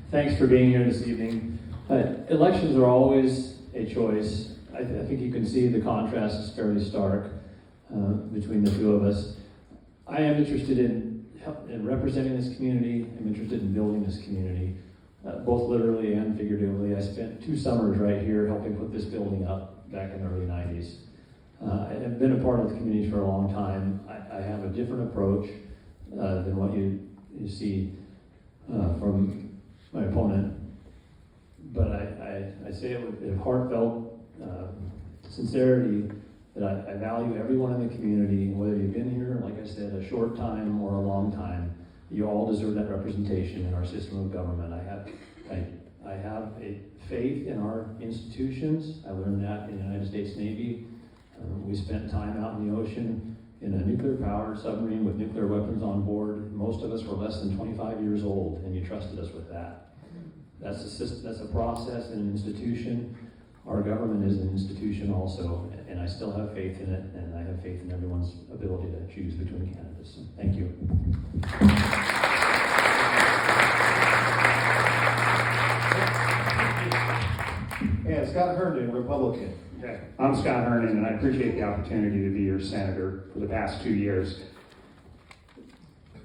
Thanks for being here this evening. Elections are always a choice. I think you can see the contrast is fairly stark between the two of us. I am interested in representing this community. I'm interested in building this community, both literally and figuratively. I spent 2 summers right here helping put this building up back in the early 90s. I have been a part of the community for a long time. I have a different approach than what you see from my opponent, but I say it with heartfelt sincerity that I value everyone in the community, whether you've been here, like I said, a short time or a long time. You all deserve that representation in our system of government. I have a faith in our institutions. I learned that in the United States Navy. We spent time out in the ocean in a nuclear-powered submarine with nuclear weapons on board. Most of us were less than 25 years old, and you trusted us with that. That's a process and an institution. Our government is an institution also, and I still have faith in it, and I have faith in everyone's ability to choose between candidates. So, thank you. Yeah, Scott Herndon, Republican. Okay. I'm Scott Herndon, and I appreciate the opportunity to be your senator for the past 2 years.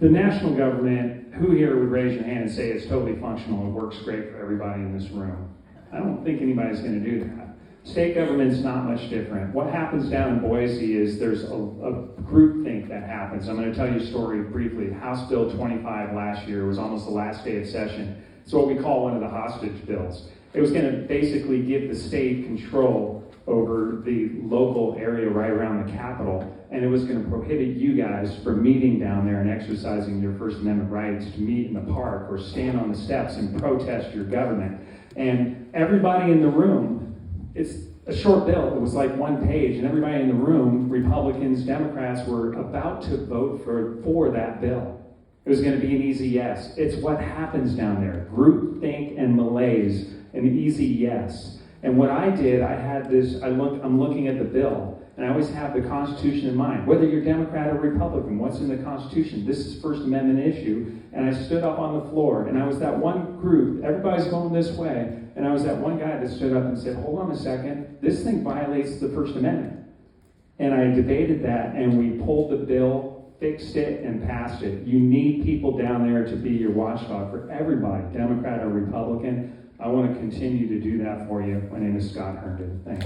The national government, who here would raise your hand and say it's totally functional and works great for everybody in this room? I don't think anybody's going to do that. State government's not much different. What happens down in Boise is there's a groupthink that happens. I'm going to tell you a story briefly. House Bill 25 last year was almost the last day of session. It's what we call one of the hostage bills. It was going to basically give the state control over the local area right around the Capitol, and it was going to prohibit you guys from meeting down there and exercising your First Amendment rights to meet in the park or stand on the steps and protest your government. And everybody in the room, it's a short bill, it was like 1 page, and everybody in the room, Republicans, Democrats, were about to vote for that bill. It was going to be an easy yes. It's what happens down there. Groupthink and malaise, an easy yes. And what I did, I had this, I'm looking at the bill, and I always have the Constitution in mind. Whether you're Democrat or Republican, what's in the Constitution? This is First Amendment issue. And I stood up on the floor, and I was that one group, everybody's going this way, and I was that one guy that stood up and said, hold on a second, this thing violates the First Amendment. And I debated that, and we pulled the bill, fixed it, and passed it. You need people down there to be your watchdog for everybody, Democrat or Republican. I want to continue to do that for you. My name is Scott Herndon. Thanks.